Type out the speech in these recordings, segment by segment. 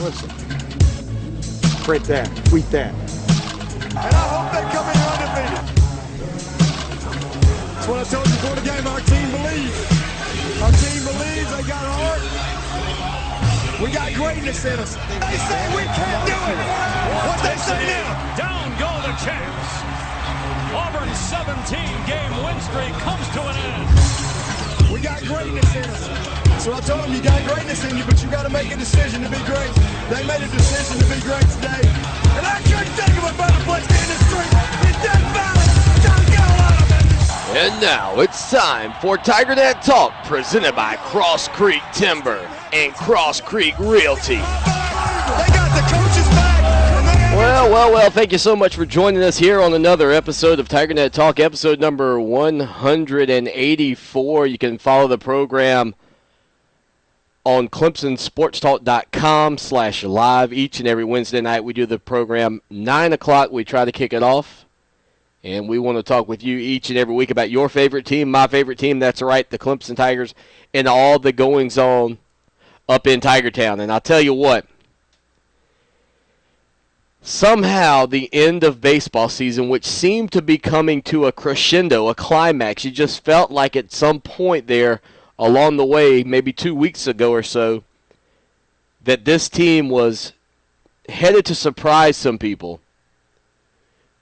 Listen. Print that. Tweet that. And I hope they come in here undefeated. That's what I told you before the game. Our team believes. Our team believes. They got heart. We got greatness in us. They say we can't do it. What they say now? Down go the Champs. Auburn's 17-game win streak comes to an end. We got greatness in us. So I told them, you got greatness in you, but you got to make a decision to be great. They made a decision to be great today. And I couldn't think of a better place to end the streak. It's Death Valley. South Carolina, baby. And now it's time for TigerNet Talk, presented by Cross Creek Timber and Cross Creek Realty. They got the coaches back. Well, thank you so much for joining us here on another episode of TigerNet Talk, episode number 184. You can follow the program on ClemsonSportsTalk.com/live. Each and every Wednesday night we do the program 9 o'clock. We try to kick it off. And we want to talk with you each and every week about your favorite team, my favorite team. That's right, the Clemson Tigers, and all the goings-on up in Tigertown. And I'll tell you what, somehow the end of baseball season, which seemed to be coming to a crescendo, a climax, you just felt like at some point there along the way, maybe 2 weeks ago or so, that this team was headed to surprise some people.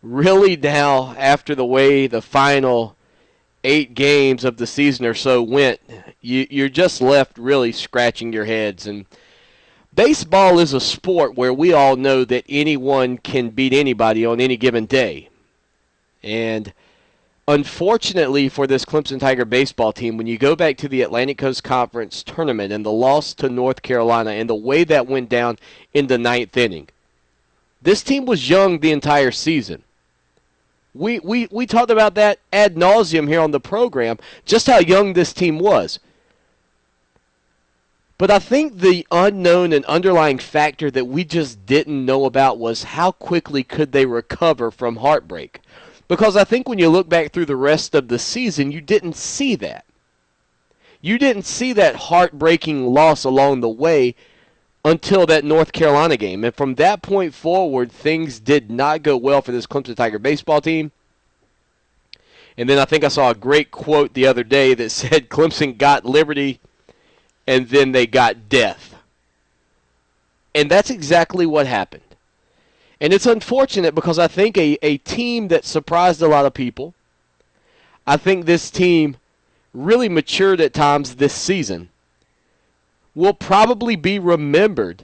Really now, after the way the final 8 games of the season or so went, you're just left really scratching your heads. And baseball is a sport where we all know that anyone can beat anybody on any given day. And unfortunately for this Clemson Tiger baseball team, when you go back to the Atlantic Coast Conference tournament and the loss to North Carolina and the way that went down in the 9th inning, this team was young the entire season. We talked about that ad nauseum here on the program, just how young this team was. But I think the unknown and underlying factor that we just didn't know about was how quickly could they recover from heartbreak. Because I think when you look back through the rest of the season, you didn't see that. You didn't see that heartbreaking loss along the way until that North Carolina game. And from that point forward, things did not go well for this Clemson Tiger baseball team. And then I think I saw a great quote the other day that said Clemson got liberty and then they got death. And that's exactly what happened. And it's unfortunate because I think a team that surprised a lot of people, I think this team really matured at times this season, will probably be remembered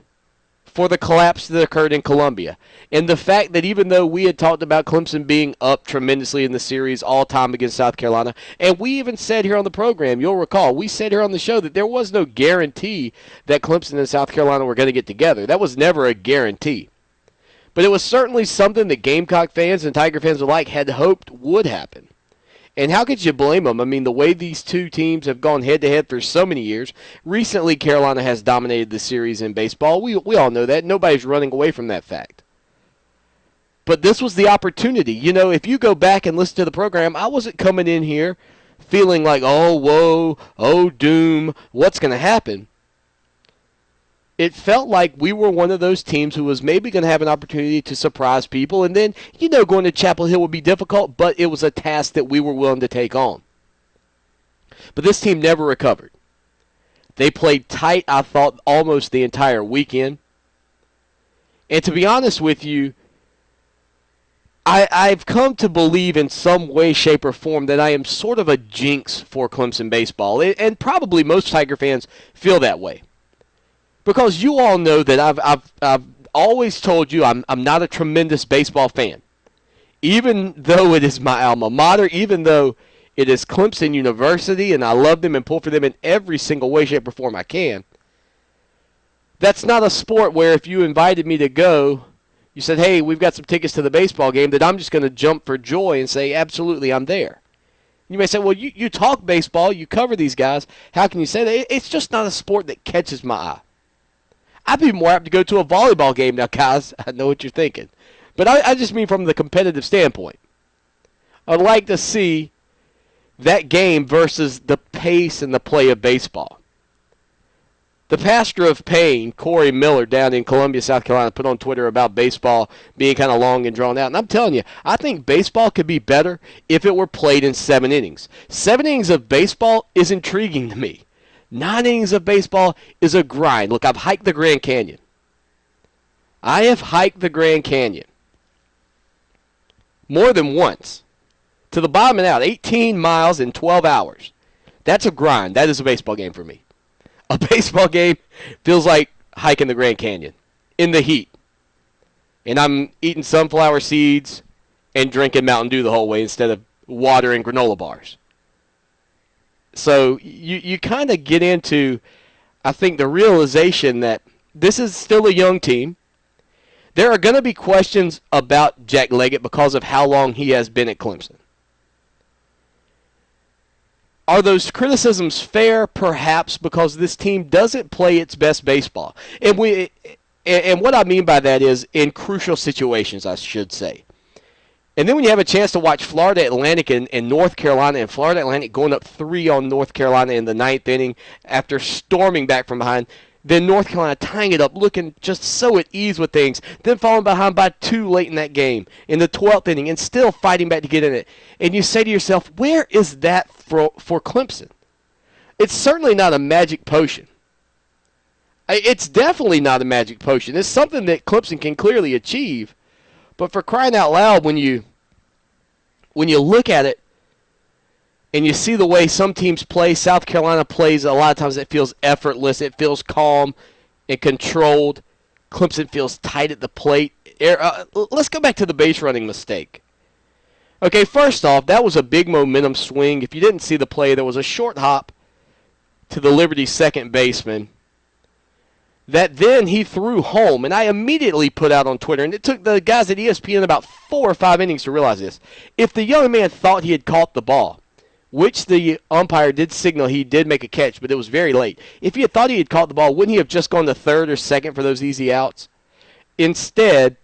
for the collapse that occurred in Columbia. And the fact that even though we had talked about Clemson being up tremendously in the series all time against South Carolina, and we even said here on the program, you'll recall, we said here on the show that there was no guarantee that Clemson and South Carolina were going to get together. That was never a guarantee. But it was certainly something that Gamecock fans and Tiger fans alike had hoped would happen. And how could you blame them? I mean, the way these two teams have gone head-to-head for so many years. Recently, Carolina has dominated the series in baseball. We all know that. Nobody's running away from that fact. But this was the opportunity. You know, if you go back and listen to the program, I wasn't coming in here feeling like, oh, woe, oh, doom, what's going to happen? It felt like we were one of those teams who was maybe going to have an opportunity to surprise people. And then, you know, going to Chapel Hill would be difficult, but it was a task that we were willing to take on. But this team never recovered. They played tight, I thought, almost the entire weekend. And to be honest with you, I've come to believe in some way, shape, or form that I am sort of a jinx for Clemson baseball. And probably most Tiger fans feel that way. Because you all know that I've always told you I'm not a tremendous baseball fan. Even though it is my alma mater, even though it is Clemson University, and I love them and pull for them in every single way, shape, or form I can. That's not a sport where if you invited me to go, you said, hey, we've got some tickets to the baseball game, that I'm just going to jump for joy and say, absolutely, I'm there. You may say, well, you talk baseball, you cover these guys. How can you say that? It's just not a sport that catches my eye. I'd be more apt to go to a volleyball game now, guys. I know what you're thinking. But I just mean from the competitive standpoint. I'd like to see that game versus the pace and the play of baseball. The pastor of pain, Corey Miller, down in Columbia, South Carolina, put on Twitter about baseball being kind of long and drawn out. And I'm telling you, I think baseball could be better if it were played in 7 innings. 7 innings of baseball is intriguing to me. 9 innings of baseball is a grind. Look, I've hiked the Grand Canyon. I have hiked the Grand Canyon more than once. To the bottom and out, 18 miles in 12 hours. That's a grind. That is a baseball game for me. A baseball game feels like hiking the Grand Canyon in the heat. And I'm eating sunflower seeds and drinking Mountain Dew the whole way instead of water and granola bars. So you kind of get into, I think, the realization that this is still a young team. There are going to be questions about Jack Leggett because of how long he has been at Clemson. Are those criticisms fair? Perhaps, because this team doesn't play its best baseball. And what I mean by that is in crucial situations, I should say. And then when you have a chance to watch Florida Atlantic and North Carolina, and Florida Atlantic going up 3 on North Carolina in the 9th inning after storming back from behind, then North Carolina tying it up, looking just so at ease with things, then falling behind by 2 late in that game in the 12th inning and still fighting back to get in it. And you say to yourself, where is that for Clemson? It's certainly not a magic potion. It's definitely not a magic potion. It's something that Clemson can clearly achieve. But for crying out loud, when you look at it, and you see the way some teams play, South Carolina plays, a lot of times it feels effortless. It feels calm and controlled. Clemson feels tight at the plate. Let's go back to the base running mistake. Okay, first off, that was a big momentum swing. If you didn't see the play, there was a short hop to the Liberty second baseman that then he threw home. And I immediately put out on Twitter, and it took the guys at ESPN about 4 or 5 innings to realize this. If the young man thought he had caught the ball, which the umpire did signal he did make a catch, but it was very late. If he had thought he had caught the ball, wouldn't he have just gone to third or second for those easy outs? Instead,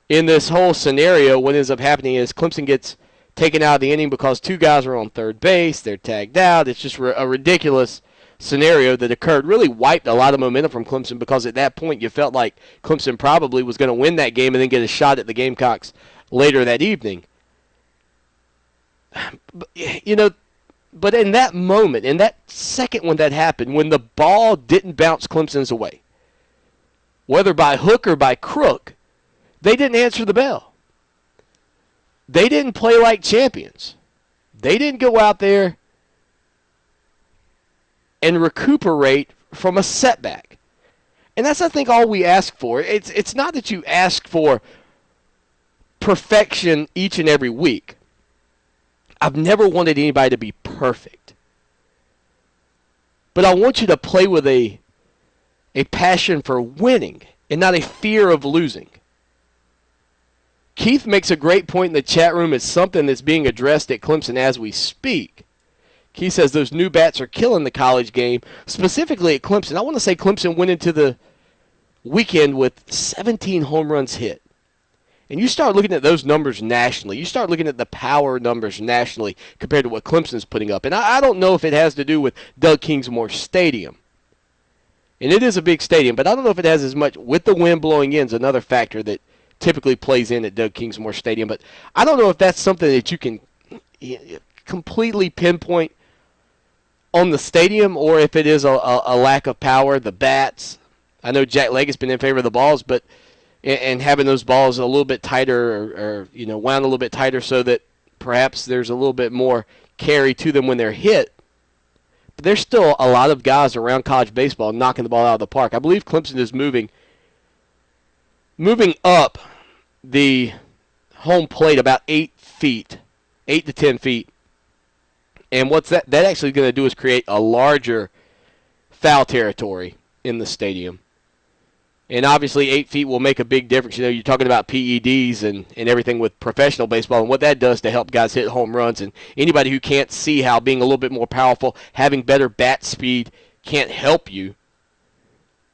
in this whole scenario, what ends up happening is Clemson gets taken out of the inning because 2 guys are on third base. They're tagged out. It's just a ridiculous scenario that occurred. Really wiped a lot of momentum from Clemson because at that point you felt like Clemson probably was going to win that game and then get a shot at the Gamecocks later that evening. But in that moment, in that second when that happened, when the ball didn't bounce Clemson's way, whether by hook or by crook, they didn't answer the bell. They didn't play like champions. They didn't go out there and recuperate from a setback. And that's, I think, all we ask for. It's not that you ask for perfection each and every week. I've never wanted anybody to be perfect. But I want you to play with a passion for winning and not a fear of losing. Keith makes a great point in the chat room. It's something that's being addressed at Clemson as we speak. Keith says those new bats are killing the college game, specifically at Clemson. I want to say Clemson went into the weekend with 17 home runs hit. And you start looking at those numbers nationally. You start looking at the power numbers nationally compared to what Clemson's putting up. And I don't know if it has to do with Doug Kingsmore Stadium. And it is a big stadium, but I don't know if it has as much with the wind blowing in is another factor that typically plays in at Doug Kingsmore Stadium. But I don't know if that's something that you can completely pinpoint on the stadium or if it is a lack of power, the bats. I know Jack Leggett's been in favor of the balls, but and having those balls a little bit tighter or wound a little bit tighter so that perhaps there's a little bit more carry to them when they're hit. But there's still a lot of guys around college baseball knocking the ball out of the park. I believe Clemson is moving up the home plate about 8 feet, 8 to 10 feet. And what's that actually going to do is create a larger foul territory in the stadium. And obviously 8 feet will make a big difference. You're talking about PEDs and everything with professional baseball and what that does to help guys hit home runs. And anybody who can't see how being a little bit more powerful, having better bat speed can't help you.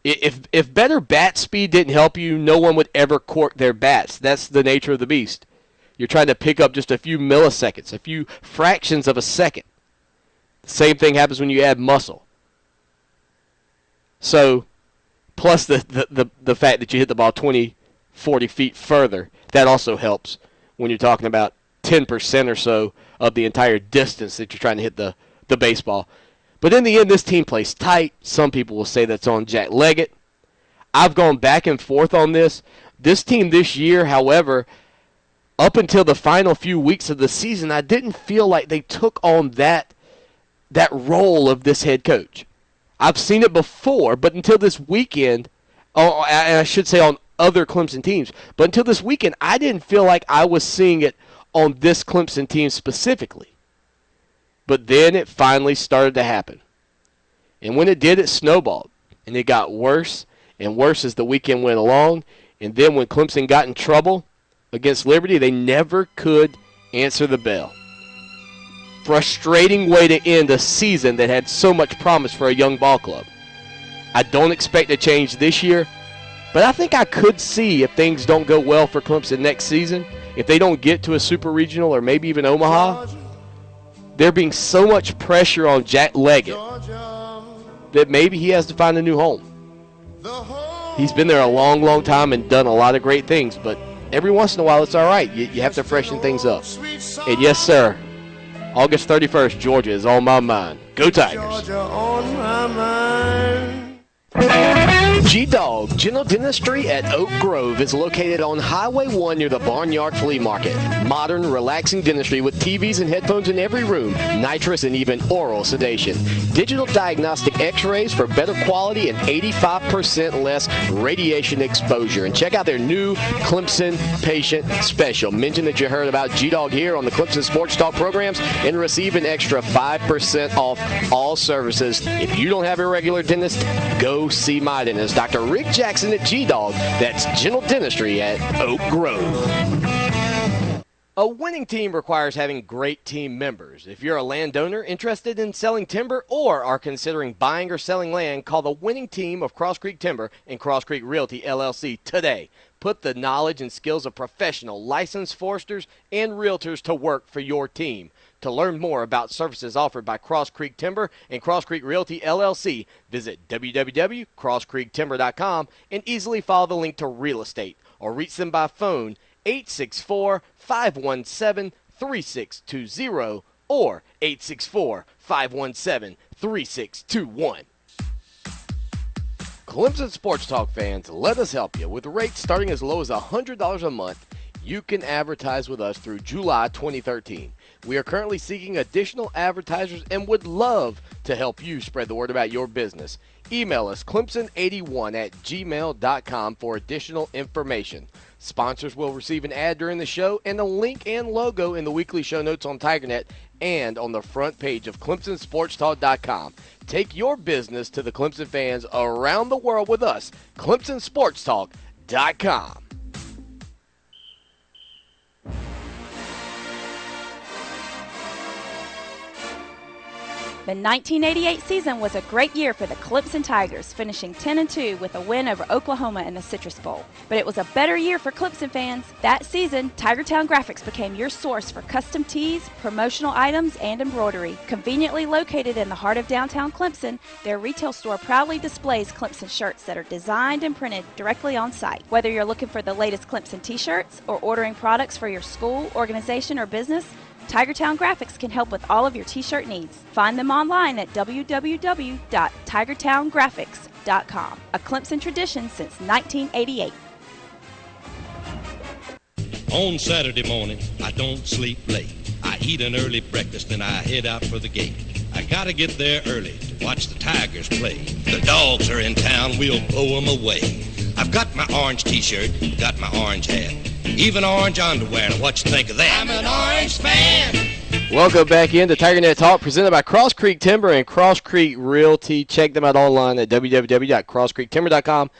If better bat speed didn't help you, no one would ever cork their bats. That's the nature of the beast. You're trying to pick up just a few milliseconds, a few fractions of a second. The same thing happens when you add muscle. So, plus the fact that you hit the ball 20, 40 feet further, that also helps when you're talking about 10% or so of the entire distance that you're trying to hit the baseball. But in the end, this team plays tight. Some people will say that's on Jack Leggett. I've gone back and forth on this. This team this year, however, up until the final few weeks of the season, I didn't feel like they took on that role of this head coach. I've seen it before, but until this weekend, and I should say on other Clemson teams, but until this weekend, I didn't feel like I was seeing it on this Clemson team specifically. But then it finally started to happen. And when it did, it snowballed. And it got worse and worse as the weekend went along. And then when Clemson got in trouble against Liberty, they never could answer the bell. Frustrating way to end a season that had so much promise for a young ball club. I don't expect a change this year, but I think I could see if things don't go well for Clemson next season, if they don't get to a super regional or maybe even Omaha, there being so much pressure on Jack Leggett that maybe he has to find a new home. He's been there a long, long time and done a lot of great things, but every once in a while it's all right. You have to freshen things up. And yes, sir, August 31st, Georgia is on my mind. Go Tigers. G-Dog General Dentistry at Oak Grove is located on Highway 1 near the Barnyard Flea Market. Modern, relaxing dentistry with TVs and headphones in every room, nitrous and even oral sedation. Digital diagnostic x-rays for better quality and 85% less radiation exposure. And check out their new Clemson Patient Special. Mention that you heard about G-Dog here on the Clemson Sports Talk programs and receive an extra 5% off all services. If you don't have a regular dentist, go see my dentist, Dr. Rick Jackson at G-Dog. That's General Dentistry at Oak Grove. A winning team requires having great team members. If you're a landowner interested in selling timber or are considering buying or selling land, call the winning team of Cross Creek Timber and Cross Creek Realty, LLC today. Put the knowledge and skills of professional licensed foresters and realtors to work for your team. To learn more about services offered by Cross Creek Timber and Cross Creek Realty, LLC, visit www.crosscreektimber.com and easily follow the link to real estate or reach them by phone 864-517-3620 or 864-517-3621. Clemson Sports Talk fans, let us help you. With rates starting as low as $100 a month, you can advertise with us through July 2013. We are currently seeking additional advertisers and would love to help you spread the word about your business. Email us clemson81@gmail.com for additional information. Sponsors will receive an ad during the show and a link and logo in the weekly show notes on TigerNet and on the front page of ClemsonSportsTalk.com. Take your business to the Clemson fans around the world with us, ClemsonSportsTalk.com. The 1988 season was a great year for the Clemson Tigers, finishing 10-2 with a win over Oklahoma in the Citrus Bowl. But it was a better year for Clemson fans. That season, Tigertown Graphics became your source for custom tees, promotional items, and embroidery. Conveniently located in the heart of downtown Clemson, their retail store proudly displays Clemson shirts that are designed and printed directly on site. Whether you're looking for the latest Clemson t-shirts or ordering products for your school, organization, or business, Tigertown Graphics can help with all of your t-shirt needs. Find them online at www.tigertowngraphics.com. A Clemson tradition since 1988. On Saturday morning, I don't sleep late. I eat an early breakfast and I head out for the gate. I gotta get there early to watch the Tigers play. The dogs are in town, we'll blow them away. I've got my orange t-shirt, got my orange hat, even orange underwear, and what you think of that? I'm an orange fan. Welcome back into TigerNet Talk, presented by Cross Creek Timber and Cross Creek Realty. Check them out online at www.crosscreektimber.com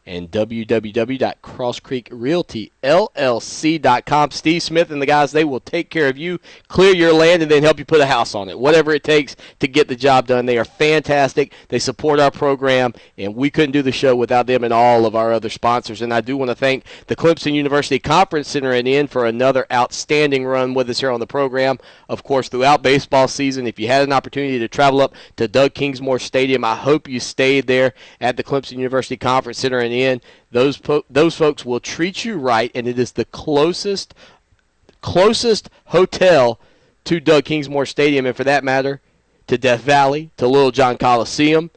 and www.crosscreekrealtyllc.com. Steve Smith and the guys, they will take care of you, clear your land, and then help you put a house on it. Whatever it takes to get the job done. They are fantastic. They support our program, and we couldn't do the show without them and all of our other sponsors. And I do want to thank the Clemson University Conference Center and in for another outstanding run with us here on the program. Of course, throughout baseball season, if you had an opportunity to travel up to Doug Kingsmore Stadium, I hope you stayed there at the Clemson University Conference Center and in. Those folks will treat you right, and it is the closest hotel to Doug Kingsmore Stadium, and for that matter, to Death Valley, to Little John Coliseum.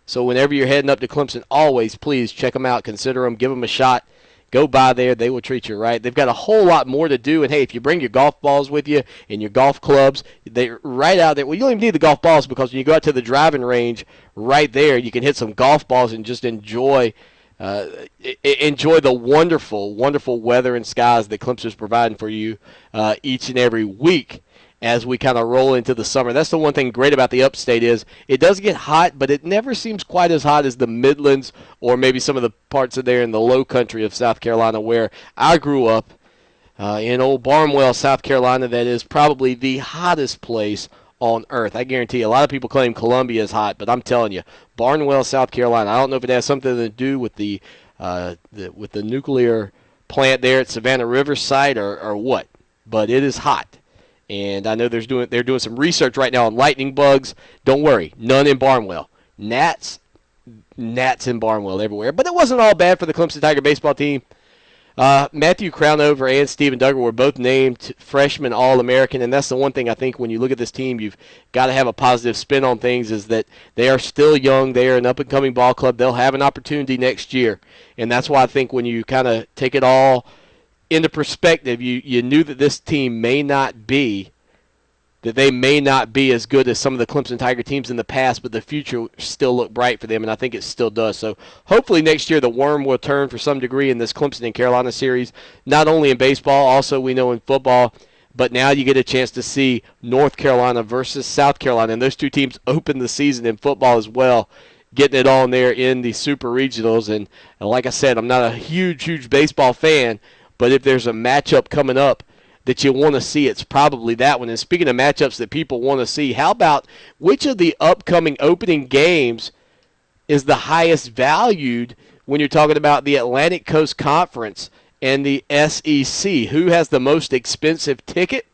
So whenever you're heading up to Clemson, always please check them out, consider them, give them a shot. Go by there. They will treat you right. They've got a whole lot more to do. And, hey, if you bring your golf balls with you and your golf clubs, they're right out there. Well, you don't even need the golf balls because when you go out to the driving range right there, you can hit some golf balls and just enjoy the wonderful, wonderful weather and skies that Clemson's providing for you each and every week as we kind of roll into the summer. That's the one thing great about the upstate is it does get hot, but it never seems quite as hot as the Midlands or maybe some of the parts of there in the low country of South Carolina where I grew up in old Barnwell, South Carolina. That is probably the hottest place on earth. I guarantee you, a lot of people claim Columbia is hot, but I'm telling you, Barnwell, South Carolina, I don't know if it has something to do with the nuclear plant there at Savannah River site or what, but it is hot. And I know they're doing some research right now on lightning bugs. Don't worry, none in Barnwell. Gnats in Barnwell everywhere. But it wasn't all bad for the Clemson Tiger baseball team. Matthew Crownover and Stephen Duggar were both named freshman All-American, and that's the one thing I think when you look at this team, you've got to have a positive spin on things is that they are still young. They are an up-and-coming ball club. They'll have an opportunity next year, and that's why I think when you kind of take it all into perspective, you knew that this team may not be as good as some of the Clemson Tiger teams in the past, but the future still looked bright for them, and I think it still does. So hopefully next year the worm will turn for some degree in this Clemson and Carolina series, not only in baseball, also we know in football, but now you get a chance to see North Carolina versus South Carolina, and those two teams open the season in football as well, getting it on there in the Super Regionals. And like I said, I'm not a huge baseball fan, but if there's a matchup coming up that you want to see, it's probably that one. And speaking of matchups that people want to see, how about which of the upcoming opening games is the highest valued when you're talking about the Atlantic Coast Conference and the SEC? Who has the most expensive ticket?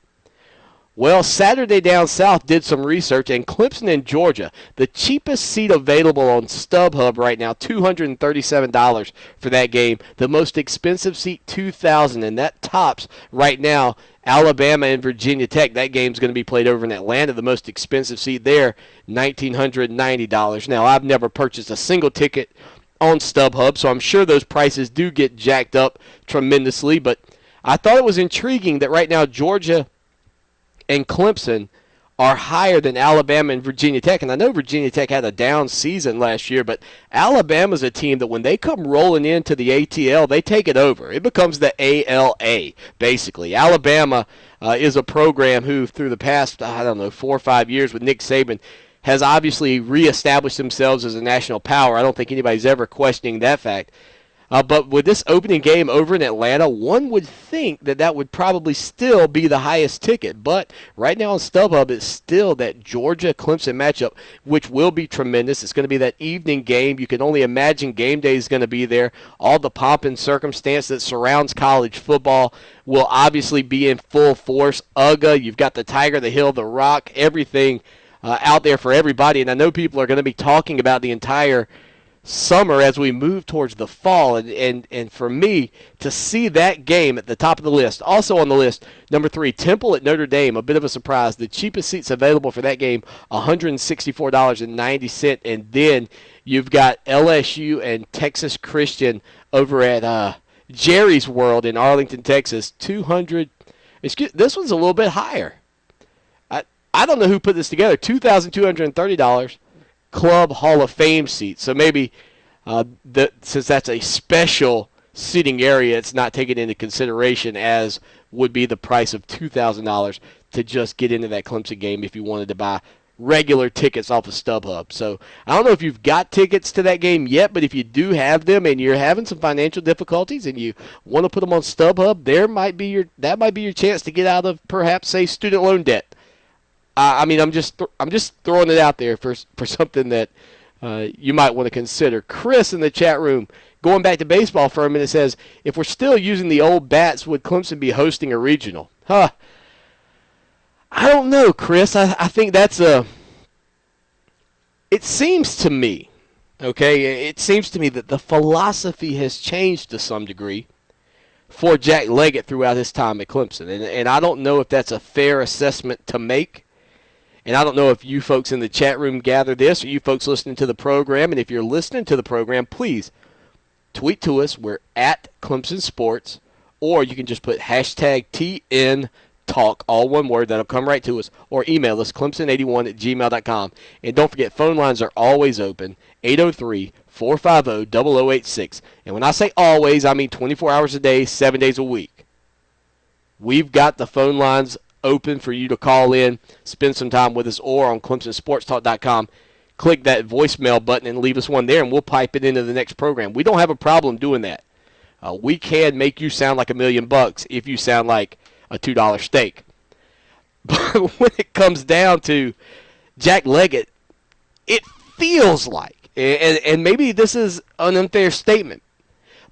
Well, Saturday Down South did some research, and Clemson in Georgia, the cheapest seat available on StubHub right now, $237 for that game. The most expensive seat, $2,000, and that tops right now Alabama and Virginia Tech. That game's going to be played over in Atlanta. The most expensive seat there, $1,990. Now, I've never purchased a single ticket on StubHub, so I'm sure those prices do get jacked up tremendously, but I thought it was intriguing that right now Georgia and Clemson are higher than Alabama and Virginia Tech. And I know Virginia Tech had a down season last year, but Alabama's a team that when they come rolling into the ATL, they take it over. It becomes the ALA, basically. Alabama is a program who, through the past, 4 or 5 years with Nick Saban, has obviously reestablished themselves as a national power. I don't think anybody's ever questioning that fact. But with this opening game over in Atlanta, one would think that would probably still be the highest ticket. But right now on StubHub, it's still that Georgia-Clemson matchup, which will be tremendous. It's going to be that evening game. You can only imagine game day is going to be there. All the pomp and circumstance that surrounds college football will obviously be in full force. UGA, you've got the Tiger, the Hill, the Rock, everything out there for everybody. And I know people are going to be talking about the entire summer as we move towards the fall, and for me to see that game at the top of the list. Also on the list, number 3, Temple at Notre Dame, a bit of a surprise. The cheapest seats available for that game, $164.90, and then you've got LSU and Texas Christian over at Jerry's World in Arlington, Texas, $200. This one's a little bit higher. I don't know who put this together. $2,230. Club Hall of Fame seats. So maybe since that's a special seating area, it's not taken into consideration as would be the price of $2,000 to just get into that Clemson game if you wanted to buy regular tickets off of StubHub. So I don't know if you've got tickets to that game yet, but if you do have them and you're having some financial difficulties and you want to put them on StubHub, that might be your chance to get out of perhaps, say, student loan debt. I'm just throwing it out there for something that you might want to consider. Chris in the chat room, going back to baseball for a minute, says, if we're still using the old bats, would Clemson be hosting a regional? I don't know, Chris. I think that's it seems to me, it seems to me that the philosophy has changed to some degree for Jack Leggett throughout his time at Clemson. And I don't know if that's a fair assessment to make. And I don't know if you folks in the chat room gather this or you folks listening to the program. And if you're listening to the program, please tweet to us. We're at Clemson Sports. Or you can just put hashtag TN Talk, all one word. That'll come right to us. Or email us, clemson81@gmail.com. And don't forget, phone lines are always open, 803-450-0086. And when I say always, I mean 24 hours a day, 7 days a week. We've got the phone lines open for you to call in, spend some time with us, or on ClemsonSportsTalk.com. Click that voicemail button and leave us one there, and we'll pipe it into the next program. We don't have a problem doing that. We can make you sound like $1 million if you sound like a $2 steak. But when it comes down to Jack Leggett, it feels like, and maybe this is an unfair statement,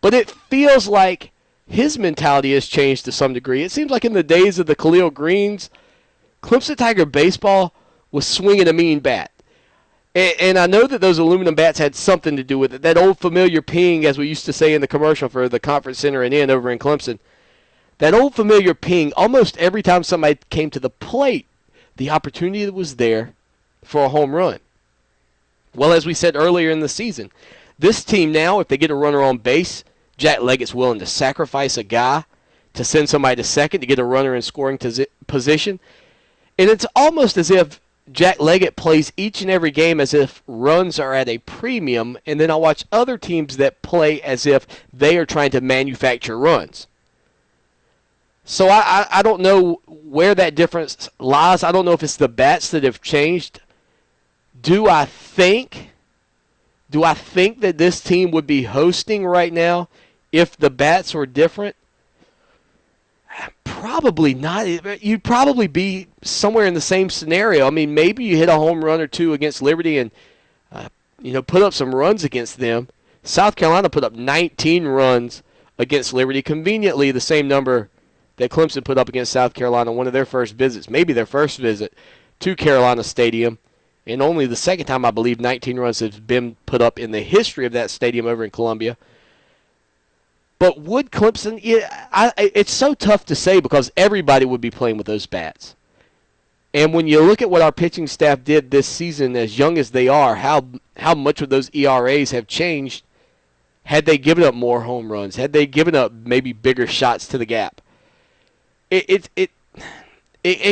but it feels like his mentality has changed to some degree. It seems like in the days of the Khalil Greens, Clemson Tiger baseball was swinging a mean bat. And I know that those aluminum bats had something to do with it. That old familiar ping, as we used to say in the commercial for the Conference Center and Inn over in Clemson, that old familiar ping, almost every time somebody came to the plate, the opportunity was there for a home run. Well, as we said earlier in the season, this team now, if they get a runner on base, Jack Leggett's willing to sacrifice a guy to send somebody to second to get a runner in scoring position. And it's almost as if Jack Leggett plays each and every game as if runs are at a premium, and then I watch other teams that play as if they are trying to manufacture runs. So I don't know where that difference lies. I don't know if it's the bats that have changed. Do I think that this team would be hosting right now if the bats were different? Probably not. You'd probably be somewhere in the same scenario. I mean, maybe you hit a home run or two against Liberty and put up some runs against them. South Carolina put up 19 runs against Liberty, conveniently the same number that Clemson put up against South Carolina on one of their first visits, maybe their first visit to Carolina Stadium. And only the second time, I believe, 19 runs have been put up in the history of that stadium over in Columbia. But would Clemson, it's so tough to say because everybody would be playing with those bats. And when you look at what our pitching staff did this season, as young as they are, how much of those ERAs have changed had they given up more home runs, had they given up maybe bigger shots to the gap. It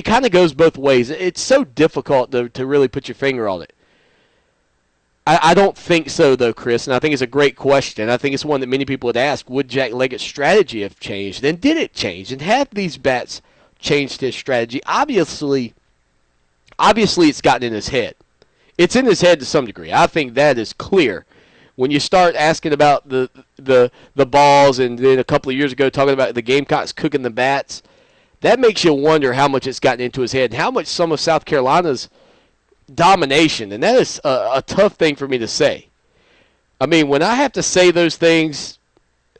kind of goes both ways. It's so difficult to really put your finger on it. I don't think so, though, Chris, and I think it's a great question. I think it's one that many people would ask. Would Jack Leggett's strategy have changed? And did it change? And have these bats changed his strategy? Obviously it's gotten in his head. It's in his head to some degree. I think that is clear. When you start asking about the balls and then a couple of years ago talking about the Gamecocks cooking the bats, that makes you wonder how much it's gotten into his head and how much some of South Carolina's domination, and that is a tough thing for me to say. I mean, when I have to say those things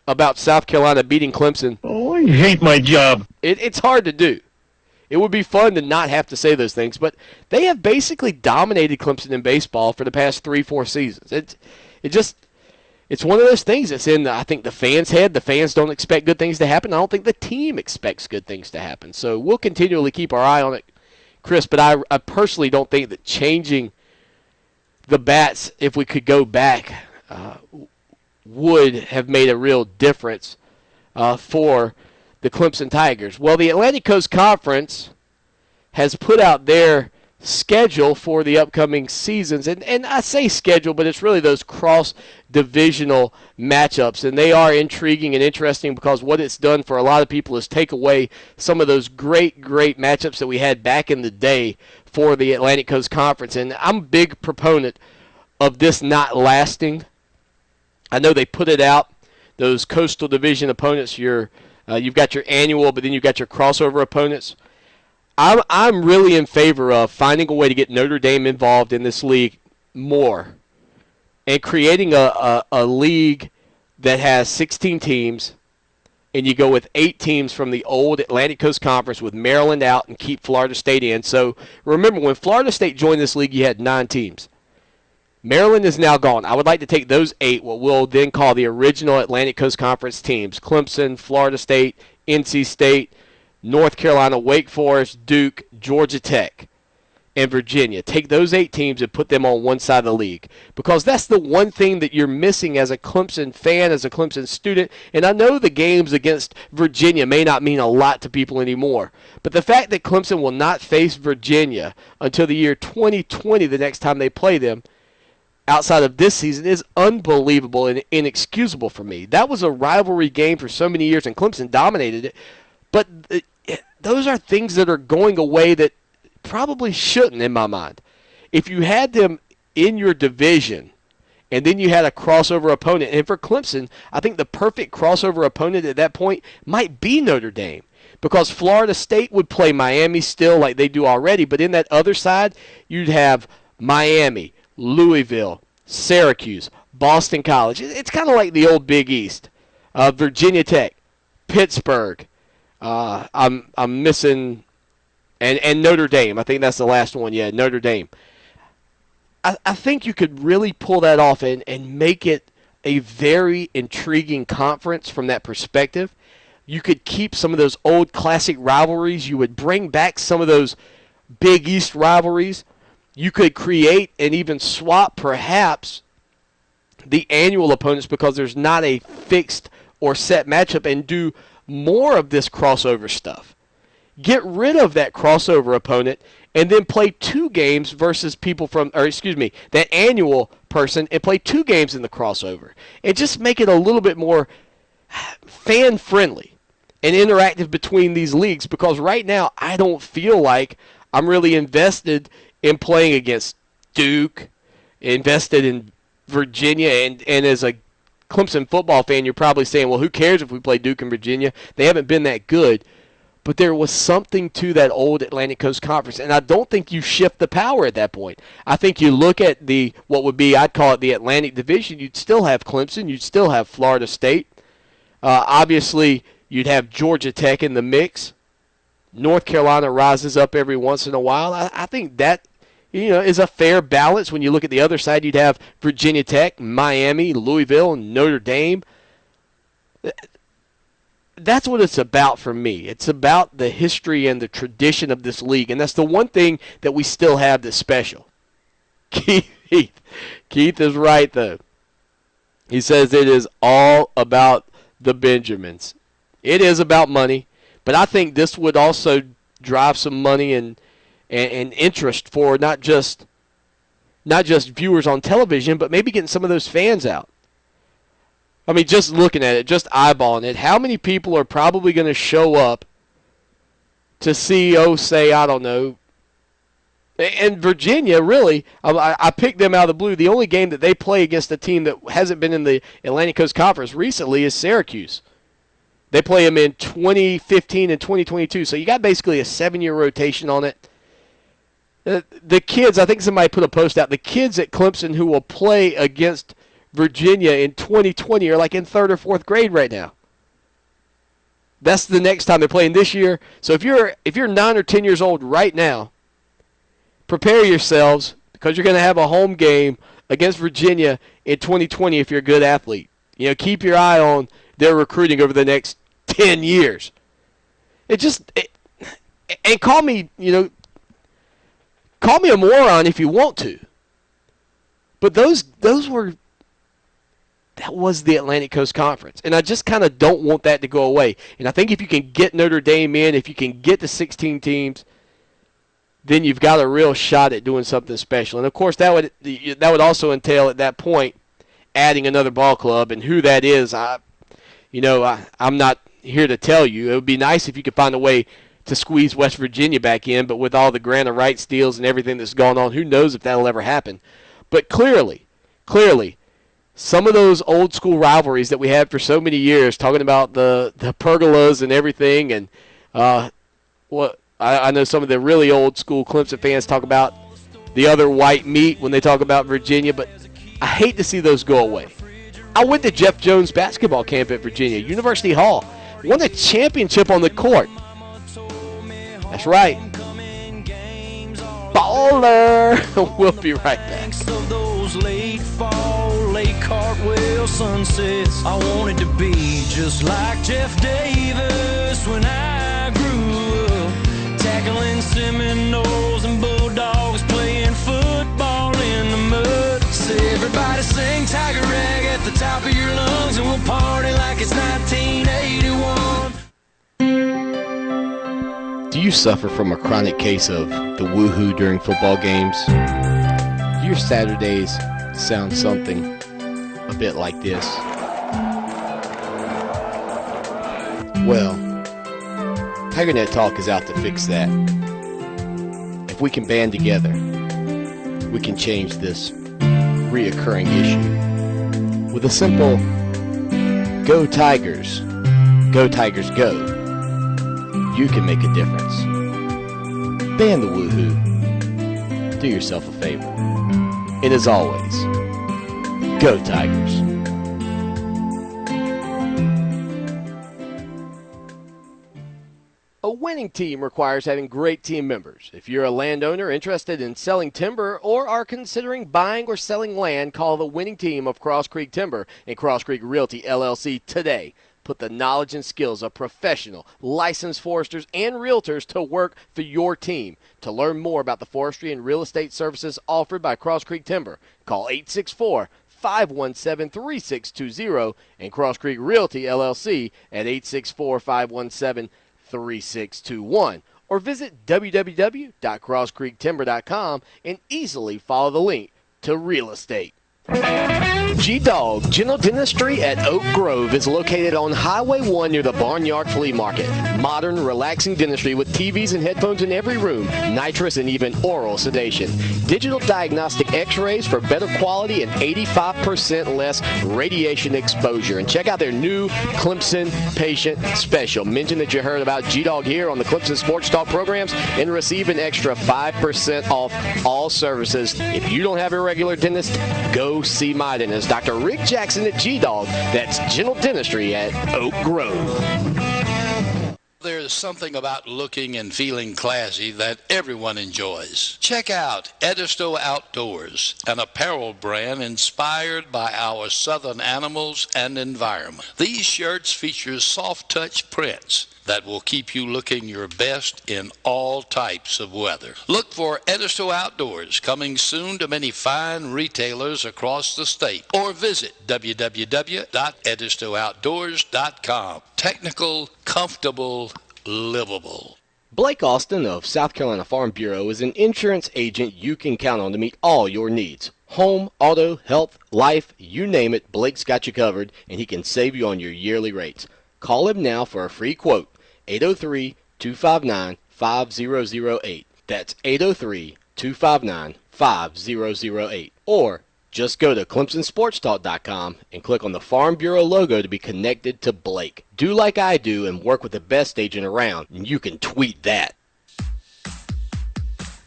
about South Carolina beating Clemson, I hate my job. It's hard to do. It would be fun to not have to say those things, but they have basically dominated Clemson in baseball for the past 3-4 seasons. It's one of those things that's in, I think, the fans' head. The fans don't expect good things to happen. I don't think the team expects good things to happen. So we'll continually keep our eye on it, Chris, but I personally don't think that changing the bats, if we could go back, would have made a real difference for the Clemson Tigers. Well, the Atlantic Coast Conference has put out their schedule for the upcoming seasons. And I say schedule, but it's really those cross-divisional matchups. And they are intriguing and interesting because what it's done for a lot of people is take away some of those great matchups that we had back in the day for the Atlantic Coast Conference. And I'm a big proponent of this not lasting. I know they put it out, those Coastal Division opponents. You've got your annual, but then you've got your crossover opponents. I'm really in favor of finding a way to get Notre Dame involved in this league more and creating a league that has 16 teams, and you go with 8 teams from the old Atlantic Coast Conference with Maryland out and keep Florida State in. So remember, when Florida State joined this league, you had 9 teams. Maryland is now gone. I would like to take those 8, what we'll then call the original Atlantic Coast Conference teams: Clemson, Florida State, NC State, North Carolina, Wake Forest, Duke, Georgia Tech, and Virginia. Take those 8 teams and put them on one side of the league, because that's the one thing that you're missing as a Clemson fan, as a Clemson student. And I know the games against Virginia may not mean a lot to people anymore, but the fact that Clemson will not face Virginia until the year 2020, the next time they play them, outside of this season, is unbelievable and inexcusable for me. That was a rivalry game for so many years, and Clemson dominated it. But those are things that are going away that probably shouldn't, in my mind. If you had them in your division and then you had a crossover opponent, and for Clemson, I think the perfect crossover opponent at that point might be Notre Dame, because Florida State would play Miami still like they do already, but in that other side, you'd have Miami, Louisville, Syracuse, Boston College. It's kind of like the old Big East. Virginia Tech, Pittsburgh. I'm missing, and Notre Dame. I think that's the last one. Yeah, Notre Dame. I think you could really pull that off and make it a very intriguing conference from that perspective. You could keep some of those old classic rivalries. You would bring back some of those Big East rivalries. You could create and even swap perhaps the annual opponents, because there's not a fixed or set matchup, and do more of this crossover stuff. Get rid of that crossover opponent and then play 2 games versus people from, that annual person, and play 2 games in the crossover. And just make it a little bit more fan-friendly and interactive between these leagues, because right now I don't feel like I'm really invested in playing against Duke, invested in Virginia, and as a Clemson football fan, you're probably saying, well, who cares if we play Duke and Virginia? They haven't been that good. But there was something to that old Atlantic Coast Conference, and I don't think you shift the power at that point. I think you look at what would be, I'd call it the Atlantic Division. You'd still have Clemson. You'd still have Florida State. Obviously, you'd have Georgia Tech in the mix. North Carolina rises up every once in a while. I think that is a fair balance. When you look at the other side, you'd have Virginia Tech, Miami, Louisville, Notre Dame. That's what it's about for me. It's about the history and the tradition of this league, and that's the one thing that we still have that's special. Keith is right, though. He says it is all about the Benjamins. It is about money, but I think this would also drive some money and interest for not just viewers on television, but maybe getting some of those fans out. I mean, just looking at it, just eyeballing it, how many people are probably going to show up to see, say, I don't know, and Virginia, really, I picked them out of the blue. The only game that they play against a team that hasn't been in the Atlantic Coast Conference recently is Syracuse. They play them in 2015 and 2022, so you got basically a 7-year rotation on it. The kids, I think somebody put a post out, the kids at Clemson who will play against Virginia in 2020 are like in 3rd or 4th grade right now. That's the next time they're playing this year. So if you're 9 or 10 years old right now, prepare yourselves, because you're going to have a home game against Virginia in 2020 if you're a good athlete. Keep your eye on their recruiting over the next 10 years. And call me a moron if you want to. But that was the Atlantic Coast Conference. And I just kind of don't want that to go away. And I think if you can get Notre Dame in, if you can get the 16 teams, then you've got a real shot at doing something special. And, of course, that would also entail at that point adding another ball club. And who that is, I'm not here to tell you. It would be nice if you could find a way to squeeze West Virginia back in, but with all the grant of rights deals and everything that's gone on, who knows if that'll ever happen. But clearly, some of those old school rivalries that we had for so many years, talking about the pergolas and everything, and I know some of the really old school Clemson fans talk about the other white meat when they talk about Virginia, but I hate to see those go away. I went to Jeff Jones' basketball camp at Virginia, University Hall, won a championship on the court. That's right. Baller. We'll be right back. Those late fall, late cartwheel sunsets. I wanted to be just like Jeff Davis when I grew up, tackling Seminoles and Bulldogs, playing football in the mud. Say everybody sing Tiger Rag at the top of your lungs, and we'll party like it's 1981. Do you suffer from a chronic case of the woohoo during football games? Do your Saturdays sound something a bit like this? Well, TigerNet Talk is out to fix that. If we can band together, we can change this reoccurring issue. With a simple, go Tigers, go, you can make a difference. Ban the woohoo. Do yourself a favor. And as always, go Tigers. A winning team requires having great team members. If you're a landowner interested in selling timber or are considering buying or selling land, call the winning team of Cross Creek Timber and Cross Creek Realty, LLC today. Put the knowledge and skills of professional, licensed foresters and realtors to work for your team. To learn more about the forestry and real estate services offered by Cross Creek Timber, call 864-517-3620 and Cross Creek Realty, LLC at 864-517-3621. Or visit www.crosscreektimber.com and easily follow the link to real estate. G-Dog General Dentistry at Oak Grove is located on Highway 1 near the Barnyard Flea Market. Modern, relaxing dentistry with TVs and headphones in every room, nitrous and even oral sedation. Digital diagnostic x-rays for better quality and 85% less radiation exposure. And check out their new Clemson Patient Special. Mention that you heard about G-Dog here on the Clemson Sports Talk programs and receive an extra 5% off all services. If you don't have a regular dentist, go see my dentist, Dr. Rick Jackson at G-Dog. That's General Dentistry at Oak Grove. There's something about looking and feeling classy that everyone enjoys. Check out Edisto Outdoors, an apparel brand inspired by our southern animals and environment. These shirts feature soft-touch prints that will keep you looking your best in all types of weather. Look for Edisto Outdoors, coming soon to many fine retailers across the state, or visit www.edistooutdoors.com. Technical, comfortable, livable. Blake Austin of South Carolina Farm Bureau is an insurance agent you can count on to meet all your needs. Home, auto, health, life, you name it, Blake's got you covered, and he can save you on your yearly rates. Call him now for a free quote. 803-259-5008. That's 803-259-5008. Or just go to ClemsonSportsTalk.com and click on the Farm Bureau logo to be connected to Blake. Do like I do and work with the best agent around, and you can tweet that.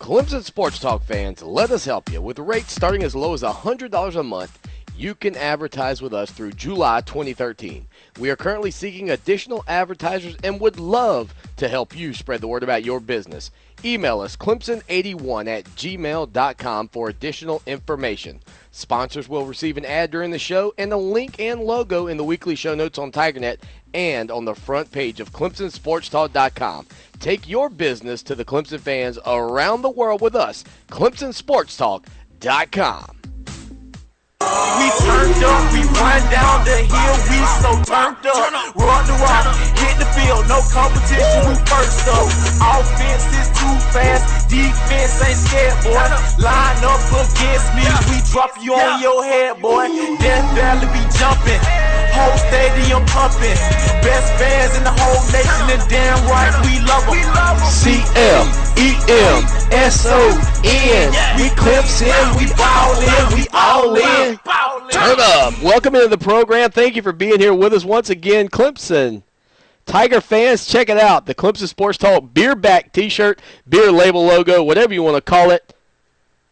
Clemson Sports Talk fans, let us help you. With rates starting as low as $100 a month, you can advertise with us through July 2013. We are currently seeking additional advertisers and would love to help you spread the word about your business. Email us clemson81@gmail.com for additional information. Sponsors will receive an ad during the show and a link and logo in the weekly show notes on TigerNet and on the front page of ClemsonSportsTalk.com. Take your business to the Clemson fans around the world with us, ClemsonSportsTalk.com. We turned up, we run down the hill, we so turned up. Run the rock, hit the field, no no competition, we first up. Offense is too fast, defense ain't scared, boy. Line up against me, we drop you on your head, boy. Death Valley be jumping, whole stadium pumping. Best fans in the whole nation, and damn right we love them. CLEMSON. We Clemson, we ballin', we all in. Turn up. Welcome into the program. Thank you for being here with us once again, Clemson Tiger fans. Check it out. The Clemson Sports Talk beer back t-shirt, beer label logo, whatever you want to call it.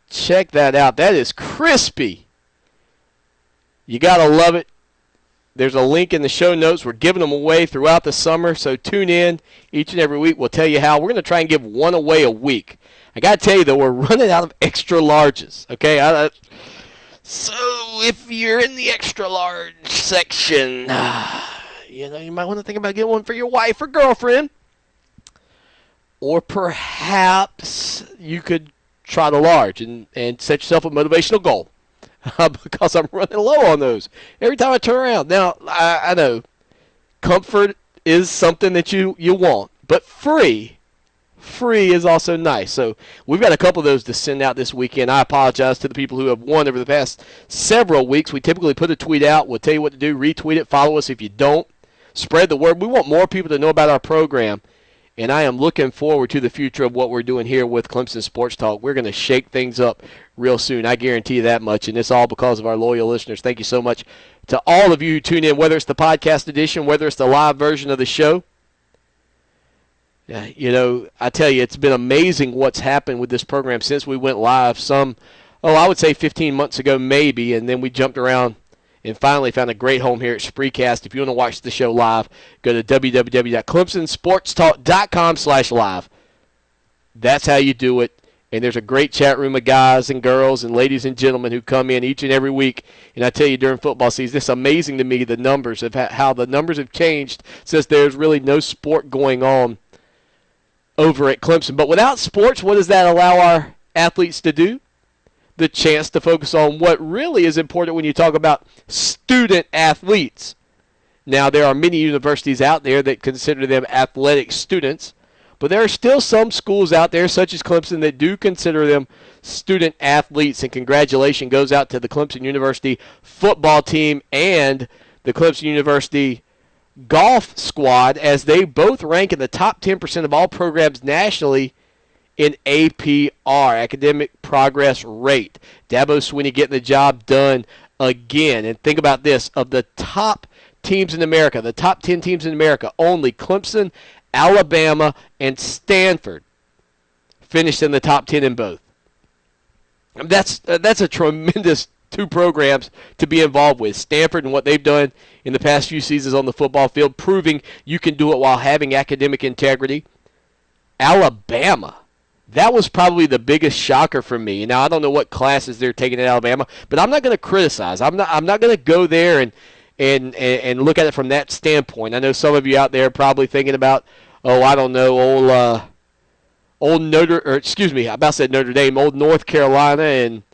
Check that out. That is crispy. You got to love it. There's a link in the show notes. We're giving them away throughout the summer, so tune in each and every week. We'll tell you how. We're going to try and give one away a week. I got to tell you, though, we're running out of extra larges, okay? So if you're in the extra large section, you might want to think about getting one for your wife or girlfriend. Or perhaps you could try the large and set yourself a motivational goal. Because I'm running low on those every time I turn around. Now, I know comfort is something that you want, but free is also nice. So we've got a couple of those to send out this weekend. I apologize to the people who have won over the past several weeks. We typically put a tweet out. We'll tell you what to do. Retweet it. Follow us if you don't. Spread the word. We want more people to know about our program. And I am looking forward to the future of what we're doing here with Clemson Sports Talk. We're going to shake things up real soon. I guarantee you that much. And it's all because of our loyal listeners. Thank you so much to all of you who tune in, whether it's the podcast edition, whether it's the live version of the show. I tell you, it's been amazing what's happened with this program since we went live. I would say 15 months ago maybe, and then we jumped around and finally found a great home here at Spreecast. If you want to watch the show live, go to www.clemsonsportstalk.com/live. That's how you do it. And there's a great chat room of guys and girls and ladies and gentlemen who come in each and every week. And I tell you, during football season, it's amazing to me the numbers of how the numbers have changed since there's really no sport going on over at Clemson. But without sports, what does that allow our athletes to do? The chance to focus on what really is important when you talk about student athletes. Now, there are many universities out there that consider them athletic students, but there are still some schools out there, such as Clemson, that do consider them student athletes, and congratulations goes out to the Clemson University football team and the Clemson University golf squad, as they both rank in the top 10% of all programs nationally in APR, academic progress rate. Dabo Swinney getting the job done again. And think about this, of the top teams in America, the top 10 teams in America, only Clemson, Alabama, and Stanford finished in the top 10 in both. That's a tremendous two programs to be involved with. Stanford and what they've done in the past few seasons on the football field, proving you can do it while having academic integrity. Alabama, that was probably the biggest shocker for me. Now, I don't know what classes they're taking at Alabama, but I'm not going to criticize. I'm not going to go there and look at it from that standpoint. I know some of you out there are probably thinking about, old Notre Dame, old North Carolina, and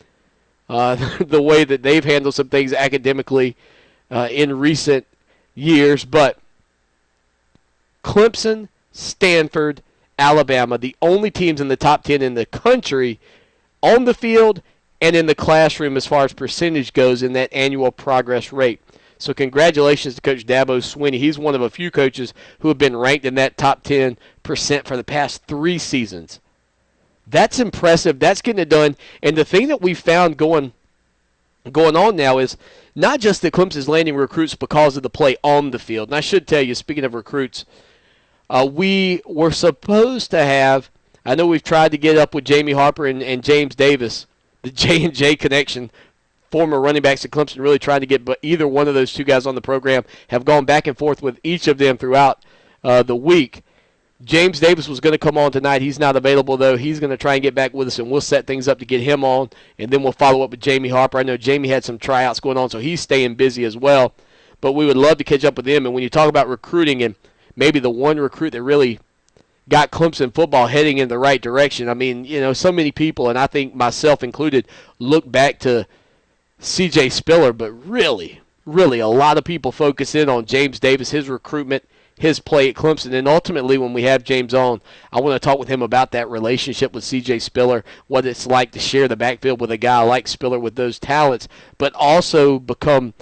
the way that they've handled some things academically in recent years. But Clemson, Stanford, Alabama, the only teams in the top 10 in the country on the field and in the classroom as far as percentage goes in that annual progress rate. So congratulations to Coach Dabo Swinney. He's one of a few coaches who have been ranked in that top 10% for the past 3 seasons. That's impressive. That's getting it done. And the thing that we found going on now is not just that Clemson's landing recruits because of the play on the field. And I should tell you, speaking of recruits, we were supposed to have, I know we've tried to get up with Jamie Harper and James Davis, the J&J connection, former running backs at Clemson, really trying to get either one of those two guys on the program, have gone back and forth with each of them throughout the week. James Davis was going to come on tonight. He's not available, though. He's going to try and get back with us, and we'll set things up to get him on, and then we'll follow up with Jamie Harper. I know Jamie had some tryouts going on, so he's staying busy as well. But we would love to catch up with him. And when you talk about recruiting and maybe the one recruit that really got Clemson football heading in the right direction, I mean, so many people, and I think myself included, look back to C.J. Spiller, but really, really a lot of people focus in on James Davis, his recruitment, his play at Clemson. And ultimately, when we have James on, I want to talk with him about that relationship with C.J. Spiller, what it's like to share the backfield with a guy like Spiller with those talents, but also become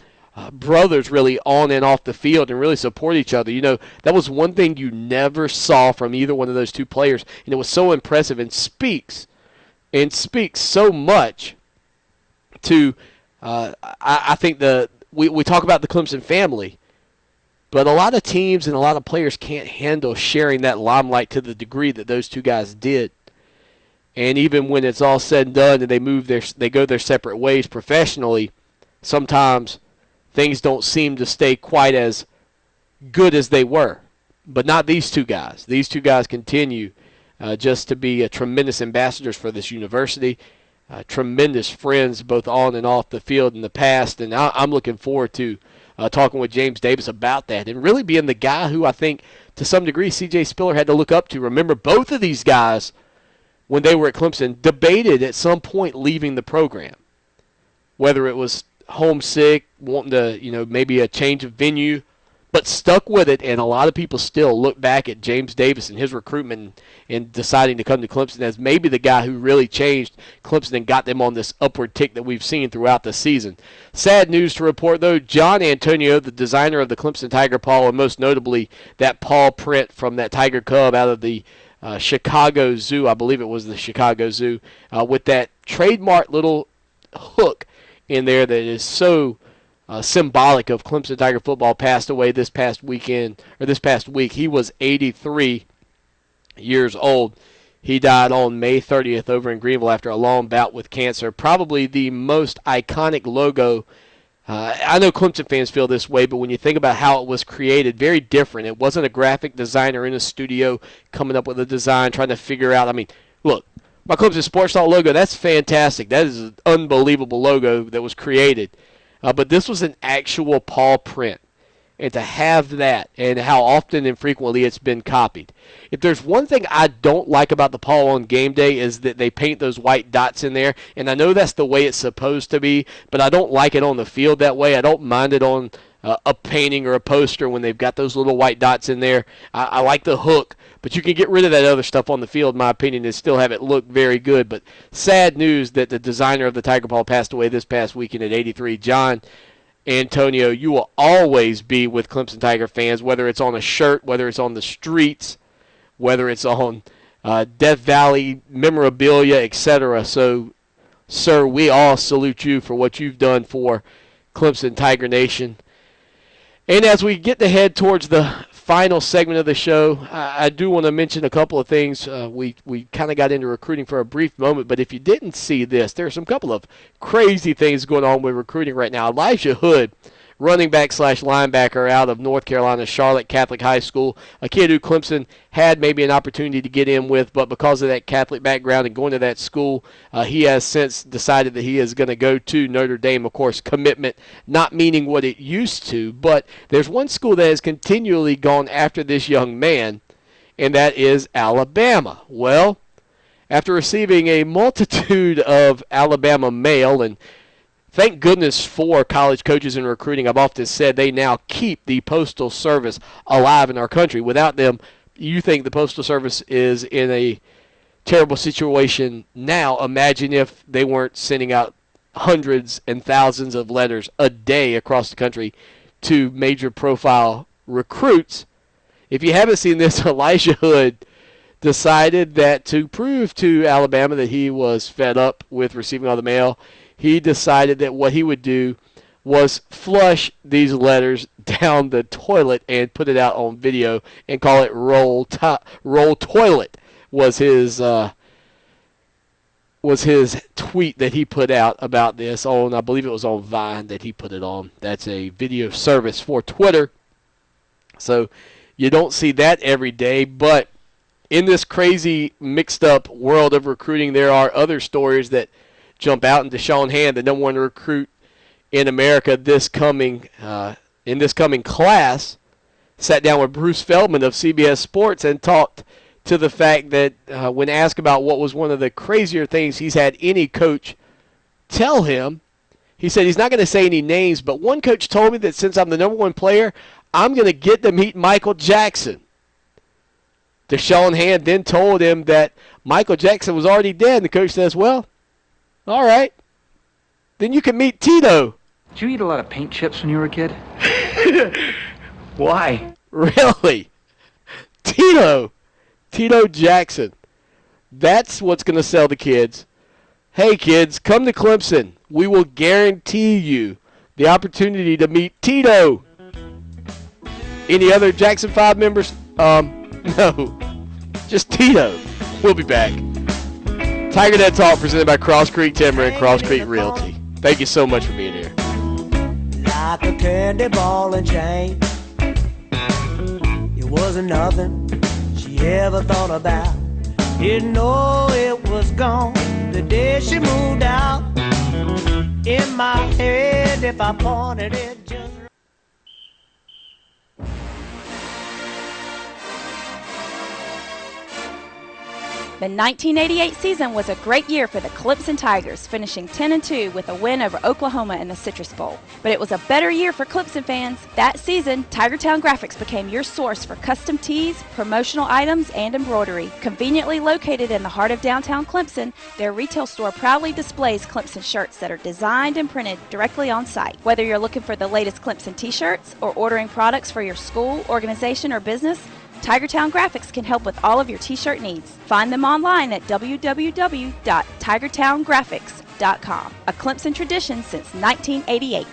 brothers really on and off the field and really support each other. You know, that was one thing you never saw from either one of those two players, and it was so impressive and speaks so much to, I think we talk about the Clemson family, but a lot of teams and a lot of players can't handle sharing that limelight to the degree that those two guys did. And even when it's all said and done and they go their separate ways professionally, sometimes things don't seem to stay quite as good as they were. But not these two guys. These two guys continue just to be tremendous ambassadors for this university, tremendous friends both on and off the field in the past. And I'm looking forward to talking with James Davis about that and really being the guy who I think to some degree C.J. Spiller had to look up to. Remember, both of these guys, when they were at Clemson, debated at some point leaving the program, whether it was homesick, wanting to, maybe a change of venue, but stuck with it. And a lot of people still look back at James Davis and his recruitment and deciding to come to Clemson as maybe the guy who really changed Clemson and got them on this upward tick that we've seen throughout the season. Sad news to report, though. John Antonio, the designer of the Clemson Tiger paw, and most notably that paw print from that Tiger Cub out of the Chicago Zoo, I believe it was the Chicago Zoo, with that trademark little hook in there that is so symbolic of Clemson Tiger football, passed away this past week. He was 83 years old. He died on May 30th over in Greenville after a long bout with cancer. Probably the most iconic logo. I know Clemson fans feel this way, but when you think about how it was created, very different. It wasn't a graphic designer in a studio coming up with a design, trying to figure out. I mean, look, my Clemson Sports Talk logo, that's fantastic. That is an unbelievable logo that was created. But this was an actual paw print. And to have that and how often and frequently it's been copied. If there's one thing I don't like about the paw on game day is that they paint those white dots in there. And I know that's the way it's supposed to be, but I don't like it on the field that way. I don't mind it on a painting or a poster when they've got those little white dots in there. I like the hook. But you can get rid of that other stuff on the field, in my opinion, and still have it look very good. But sad news that the designer of the Tiger Paw passed away this past weekend at 83. John Antonio, you will always be with Clemson Tiger fans, whether it's on a shirt, whether it's on the streets, whether it's on Death Valley memorabilia, etc. So, sir, we all salute you for what you've done for Clemson Tiger Nation. And as we get to head towards the final segment of the show, I do want to mention a couple of things. We kind of got into recruiting for a brief moment, but if you didn't see this, there's some couple of crazy things going on with recruiting right now. Elijah Hood, running back / linebacker out of North Carolina, Charlotte Catholic High School, a kid who Clemson had maybe an opportunity to get in with, but because of that Catholic background and going to that school, he has since decided that he is going to go to Notre Dame. Of course, commitment not meaning what it used to, but there's one school that has continually gone after this young man, and that is Alabama. Well, after receiving a multitude of Alabama mail, and thank goodness for college coaches and recruiting. I've often said they now keep the Postal Service alive in our country. Without them, you think the Postal Service is in a terrible situation now. Imagine if they weren't sending out hundreds and thousands of letters a day across the country to major profile recruits. If you haven't seen this, Elijah Hood decided that to prove to Alabama that he was fed up with receiving all the mail, he decided that what he would do was flush these letters down the toilet and put it out on video and call it roll toilet was his tweet that he put out about this on, I believe it was on Vine that he put it on. That's a video service for Twitter. So you don't see that every day, but in this crazy mixed up world of recruiting, there are other stories that jump out. And Deshaun Hand, the number one recruit in America in this coming class, sat down with Bruce Feldman of CBS Sports and talked to the fact that when asked about what was one of the crazier things he's had any coach tell him, He said he's not going to say any names, but one coach told me that since I'm the number one player, I'm going to get to meet Michael Jackson. Deshaun Hand then told him that Michael Jackson was already dead, and the coach says, well, all right, then you can meet Tito. Did you eat a lot of paint chips when you were a kid? Why? Really? Tito Jackson. That's what's going to sell the kids. Hey, kids, come to Clemson. We will guarantee you the opportunity to meet Tito. Any other Jackson 5 members? No. Just Tito. We'll be back. TigerNet Talk presented by Cross Creek Timber and Cross Creek Realty. Thank you so much for being here. Like a candy ball and chain. It wasn't nothing she ever thought about. Didn't know it was gone the day she moved out. In my head, if I pointed it just The 1988 season was a great year for the Clemson Tigers, finishing 10-2 with a win over Oklahoma in the Citrus Bowl. But it was a better year for Clemson fans. That season, Tigertown Graphics became your source for custom tees, promotional items, and embroidery. Conveniently located in the heart of downtown Clemson, their retail store proudly displays Clemson shirts that are designed and printed directly on site. Whether you're looking for the latest Clemson t-shirts or ordering products for your school, organization, or business, Tigertown Graphics can help with all of your t-shirt needs. Find them online at www.tigertowngraphics.com. A Clemson tradition since 1988.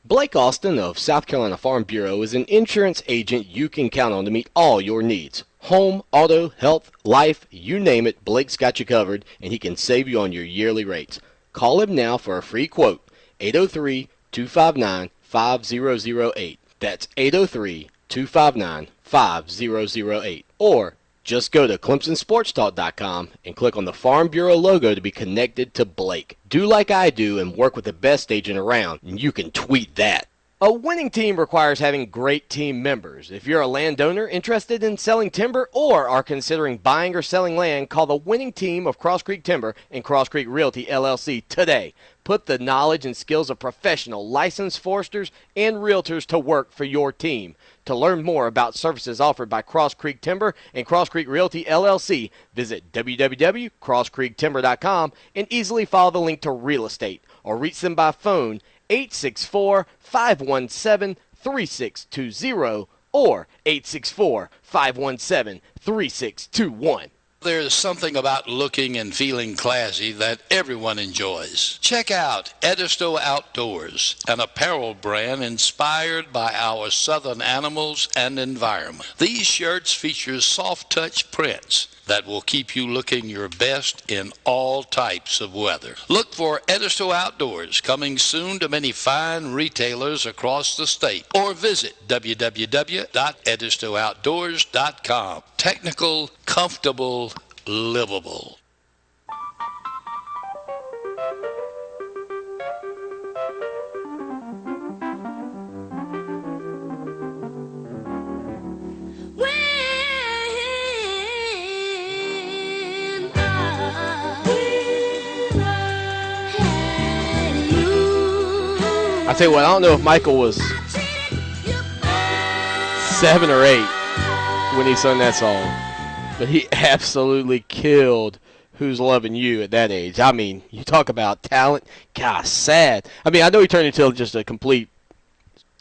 Blake Austin of South Carolina Farm Bureau is an insurance agent you can count on to meet all your needs. Home, auto, health, life, you name it, Blake's got you covered, and he can save you on your yearly rates. Call him now for a free quote, 803-259-5008. That's 803-259-5008. Or just go to ClemsonSportsTalk.com and click on the Farm Bureau logo to be connected to Blake. Do like I do and work with the best agent around, and you can tweet that. A winning team requires having great team members. If you're a landowner interested in selling timber or are considering buying or selling land, call the winning team of Cross Creek Timber and Cross Creek Realty, LLC today. Put the knowledge and skills of professional licensed foresters and realtors to work for your team. To learn more about services offered by Cross Creek Timber and Cross Creek Realty, LLC, visit www.crosscreektimber.com and easily follow the link to real estate or reach them by phone 864-517-3620 or 864-517-3621. There's something about looking and feeling classy that everyone enjoys. Check out Edisto Outdoors, an apparel brand inspired by our southern animals and environment. These shirts feature soft-touch prints that will keep you looking your best in all types of weather. Look for Edisto Outdoors coming soon to many fine retailers across the state, or visit www.edistooutdoors.com. Technical, comfortable, livable. I tell you what, I don't know if Michael was 7 or 8 when he sung that song, but he absolutely killed Who's Loving You at that age. I mean, you talk about talent. Gosh, sad. I mean, I know he turned into just a complete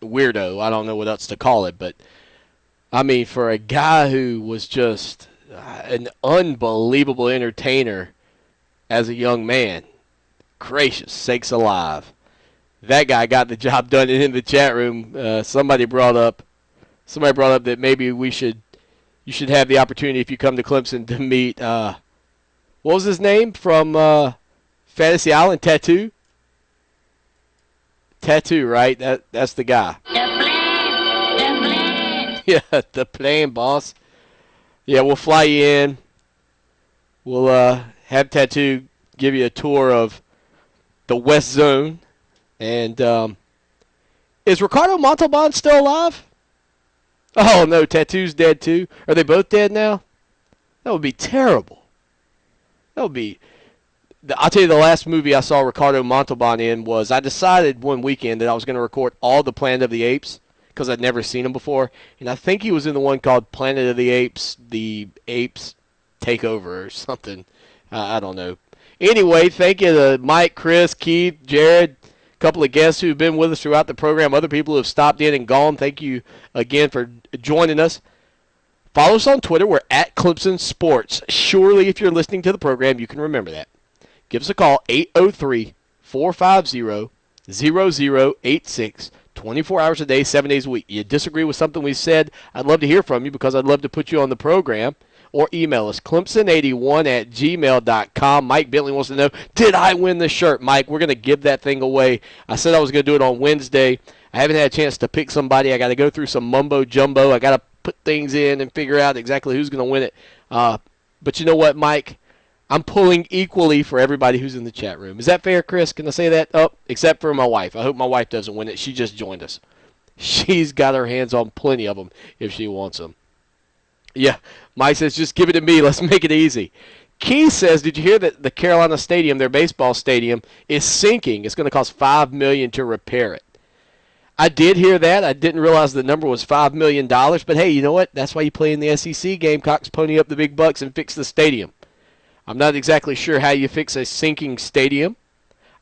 weirdo. I don't know what else to call it, but I mean, for a guy who was just an unbelievable entertainer as a young man, gracious sakes alive. That guy got the job done. And in the chat room, somebody brought up that maybe you should have the opportunity, if you come to Clemson, to meet what was his name from Fantasy Island? Tattoo, right? That's the guy. Yeah, the plane, boss. Yeah, we'll fly you in. We'll have Tattoo give you a tour of the West Zone. And is Ricardo Montalban still alive? Oh, no, Tattoo's dead too. Are they both dead now? That would be terrible. That would be I'll tell you, the last movie I saw Ricardo Montalban in was, I decided one weekend that I was going to record all the Planet of the Apes because I'd never seen them before. And I think he was in the one called Planet of the Apes Takeover or something. I don't know. Anyway, thank you to Mike, Chris, Keith, Jared, a couple of guests who've been with us throughout the program, other people who have stopped in and gone. Thank you again for joining us. Follow us on Twitter. We're at Clemson Sports. Surely, if you're listening to the program, you can remember that. Give us a call, 803-450-0086, 24 hours a day, 7 days a week. You disagree with something we said, I'd love to hear from you because I'd love to put you on the program. Or email us, clemson81@gmail.com. Mike Bentley wants to know, did I win the shirt? Mike, we're going to give that thing away. I said I was going to do it on Wednesday. I haven't had a chance to pick somebody. I got to go through some mumbo-jumbo. I got to put things in and figure out exactly who's going to win it. But you know what, Mike? I'm pulling equally for everybody who's in the chat room. Is that fair, Chris? Can I say that? Oh, except for my wife. I hope my wife doesn't win it. She just joined us. She's got her hands on plenty of them if she wants them. Yeah, Mike says, just give it to me. Let's make it easy. Keith says, did you hear that the Carolina Stadium, their baseball stadium, is sinking? It's going to cost $5 million to repair it. I did hear that. I didn't realize the number was $5 million. But, hey, you know what? That's why you play in the SEC. Gamecocks pony up the big bucks and fix the stadium. I'm not exactly sure how you fix a sinking stadium.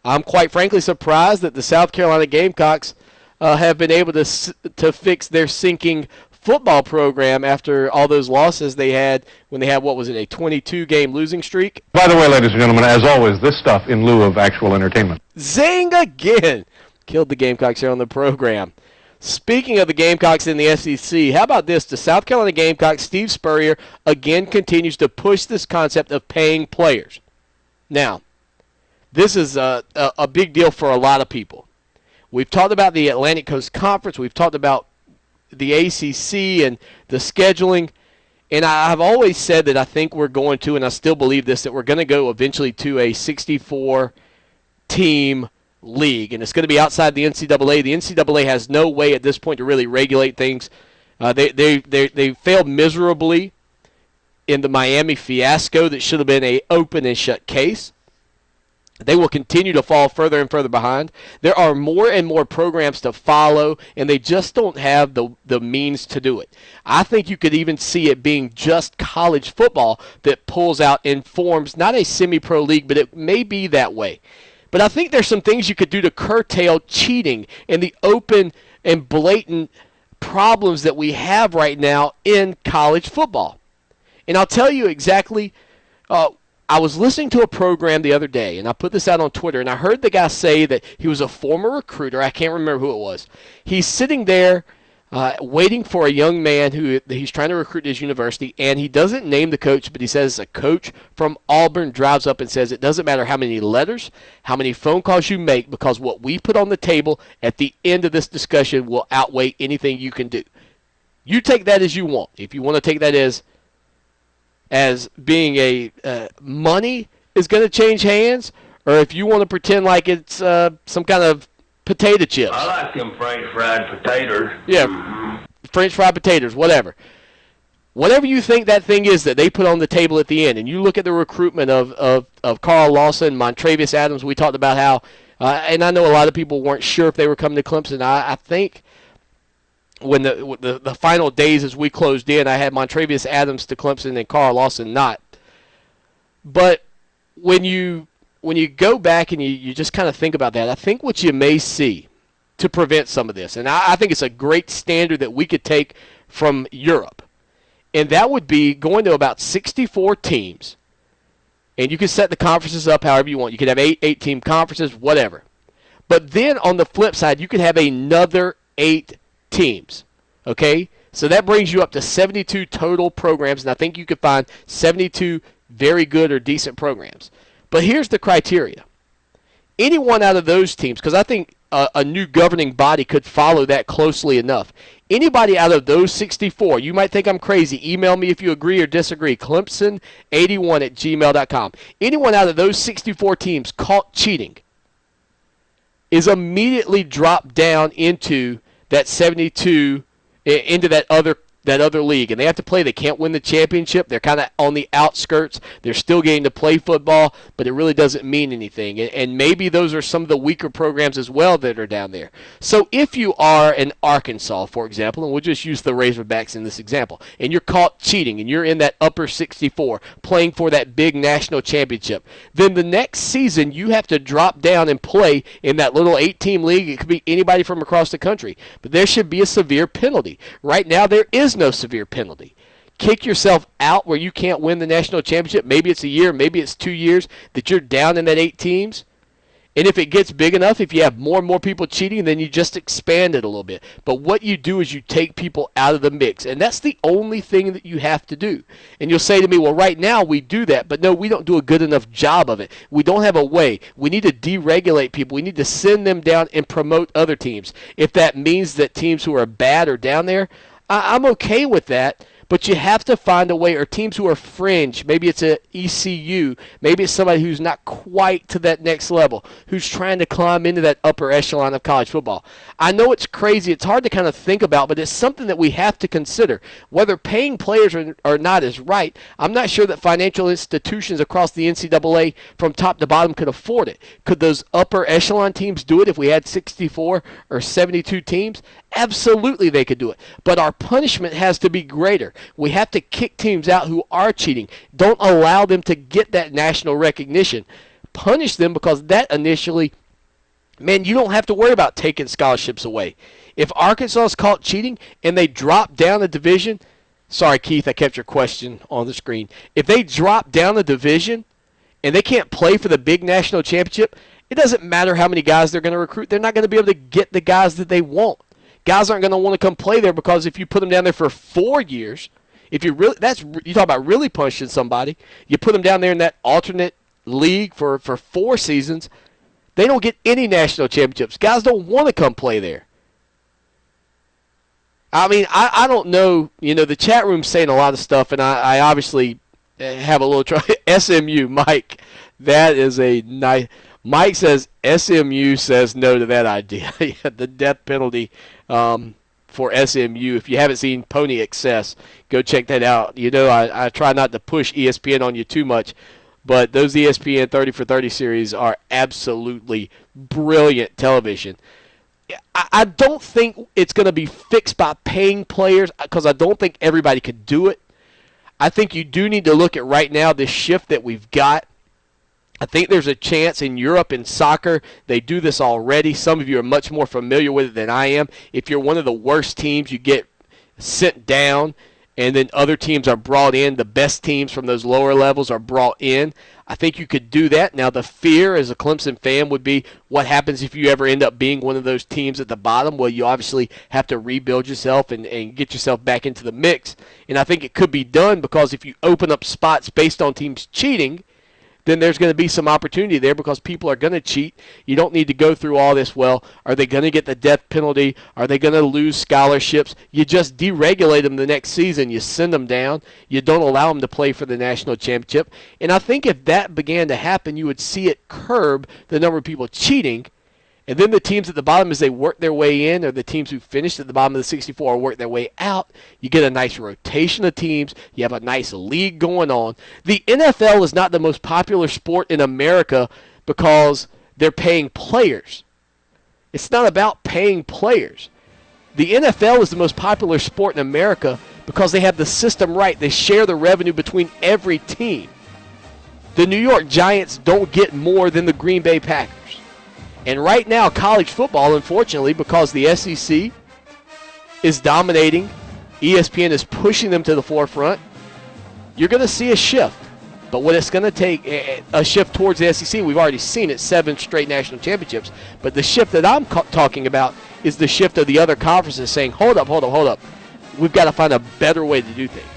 I'm quite frankly surprised that the South Carolina Gamecocks have been able to fix their sinking football program after all those losses they had when they had, what was it, a 22-game losing streak? By the way, ladies and gentlemen, as always, this stuff in lieu of actual entertainment. Zing again! Killed the Gamecocks here on the program. Speaking of the Gamecocks in the SEC, how about this? The South Carolina Gamecocks, Steve Spurrier, again continues to push this concept of paying players. Now, this is a big deal for a lot of people. We've talked about the Atlantic Coast Conference. We've talked about the ACC and the scheduling. And I've always said that I think we're going to, and I still believe this, that we're going to go eventually to a 64-team league. And it's going to be outside the NCAA. The NCAA has no way at this point to really regulate things. They failed miserably in the Miami fiasco that should have been an open and shut case. They will continue to fall further and further behind. There are more and more programs to follow, and they just don't have the means to do it. I think you could even see it being just college football that pulls out and forms not a semi-pro league, but it may be that way. But I think there's some things you could do to curtail cheating and the open and blatant problems that we have right now in college football. And I'll tell you exactly, I was listening to a program the other day, and I put this out on Twitter, and I heard the guy say that he was a former recruiter. I can't remember who it was. He's sitting there waiting for a young man who he's trying to recruit to his university, and he doesn't name the coach, but he says a coach from Auburn drives up and says it doesn't matter how many letters, how many phone calls you make, because what we put on the table at the end of this discussion will outweigh anything you can do. You take that as you want. If you want to take that as being a money is going to change hands, or if you want to pretend like it's some kind of potato chips. I like them French fried potatoes. Yeah, French fried potatoes, whatever. Whatever you think that thing is that they put on the table at the end, and you look at the recruitment of Carl Lawson, Montravius Adams, we talked about how, and I know a lot of people weren't sure if they were coming to Clemson. I think when the final days as we closed in, I had Montravius Adams to Clemson and Carl Lawson not. But when you go back and you just kind of think about that, I think what you may see to prevent some of this, and I think it's a great standard that we could take from Europe, and that would be going to about 64 teams, and you can set the conferences up however you want. You could have 8-team conferences, whatever. But then on the flip side, you could have another 8 teams, okay? So that brings you up to 72 total programs, and I think you could find 72 very good or decent programs. But here's the criteria. Any one out of those teams, because I think a new governing body could follow that closely enough. Anybody out of those 64, you might think I'm crazy. Email me if you agree or disagree. Clemson81@gmail.com. Anyone out of those 64 teams caught cheating is immediately dropped down into that 72, into that other that other league, and they have to play. They can't win the championship. They're kind of on the outskirts. They're still getting to play football, but it really doesn't mean anything. And maybe those are some of the weaker programs as well that are down there. So if you are in Arkansas, for example, and we'll just use the Razorbacks in this example, and you're caught cheating, and you're in that upper 64 playing for that big national championship, then the next season you have to drop down and play in that little 8-team league. It could be anybody from across the country, but there should be a severe penalty. Right now there is no severe penalty. Kick yourself out where you can't win the national championship. Maybe it's a year, maybe it's 2 years that you're down in that 8 teams. And if it gets big enough, if you have more and more people cheating, then you just expand it a little bit. But what you do is you take people out of the mix. And that's the only thing that you have to do. And you'll say to me, well, right now we do that. But no, we don't do a good enough job of it. We don't have a way. We need to deregulate people. We need to send them down and promote other teams. If that means that teams who are bad are down there, I'm okay with that. But you have to find a way, or teams who are fringe, maybe it's a ECU, maybe it's somebody who's not quite to that next level, who's trying to climb into that upper echelon of college football. I know it's crazy, it's hard to kind of think about, but it's something that we have to consider. Whether paying players or not is right, I'm not sure that financial institutions across the NCAA from top to bottom could afford it. Could those upper echelon teams do it if we had 64 or 72 teams? Absolutely they could do it. But our punishment has to be greater. We have to kick teams out who are cheating. Don't allow them to get that national recognition. Punish them, because that initially, man, you don't have to worry about taking scholarships away. If Arkansas is caught cheating and they drop down the division, sorry, Keith, I kept your question on the screen. If they drop down the division and they can't play for the big national championship, it doesn't matter how many guys they're going to recruit. They're not going to be able to get the guys that they want. Guys aren't going to want to come play there, because if you put them down there for 4 years, if you really, you talk about really punishing somebody, you put them down there in that alternate league for 4 seasons, they don't get any national championships. Guys don't want to come play there. I mean, I don't know. You know, the chat room's saying a lot of stuff, and I obviously have a little trouble. SMU, Mike, that is a nice. Mike says SMU says no to that idea. The death penalty for SMU. If you haven't seen Pony Excess, go check that out. You know, I try not to push ESPN on you too much, but those ESPN 30 for 30 series are absolutely brilliant television. I don't think it's going to be fixed by paying players, because I don't think everybody could do it. I think you do need to look at right now this shift that we've got. I think there's a chance in Europe in soccer. They do this already. Some of you are much more familiar with it than I am. If you're one of the worst teams, you get sent down, and then other teams are brought in. The best teams from those lower levels are brought in. I think you could do that. Now, the fear as a Clemson fan would be, what happens if you ever end up being one of those teams at the bottom? Well, you obviously have to rebuild yourself and get yourself back into the mix. And I think it could be done, because if you open up spots based on teams cheating, then there's going to be some opportunity there, because people are going to cheat. You don't need to go through all this. Well, are they going to get the death penalty? Are they going to lose scholarships? You just deregulate them the next season. You send them down. You don't allow them to play for the national championship. And I think if that began to happen, you would see it curb the number of people cheating. And then the teams at the bottom, as they work their way in, or the teams who finished at the bottom of the 64 work their way out, you get a nice rotation of teams. You have a nice league going on. The NFL is not the most popular sport in America because they're paying players. It's not about paying players. The NFL is the most popular sport in America because they have the system right. They share the revenue between every team. The New York Giants don't get more than the Green Bay Packers. And right now, college football, unfortunately, because the SEC is dominating, ESPN is pushing them to the forefront, you're going to see a shift. But what it's going to take, a shift towards the SEC, we've already seen it, 7 straight national championships. But the shift that I'm talking about is the shift of the other conferences saying, hold up. We've got to find a better way to do things.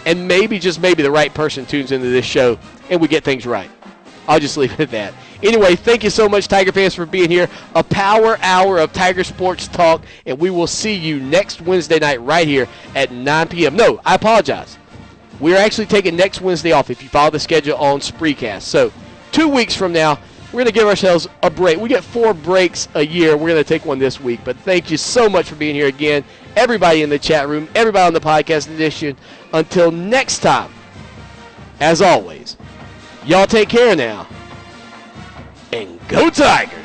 And maybe, just maybe, the right person tunes into this show and we get things right. I'll just leave it at that. Anyway, thank you so much, Tiger fans, for being here. A power hour of Tiger Sports Talk, and we will see you next Wednesday night right here at 9 p.m. No, I apologize. We're actually taking next Wednesday off if you follow the schedule on Spreecast. So 2 weeks from now, We're going to give ourselves a break. We get 4 breaks a year. We're going to take one this week. But thank you so much for being here again. Everybody in the chat room, everybody on the podcast edition. Until next time, as always, y'all take care now. And go Tigers!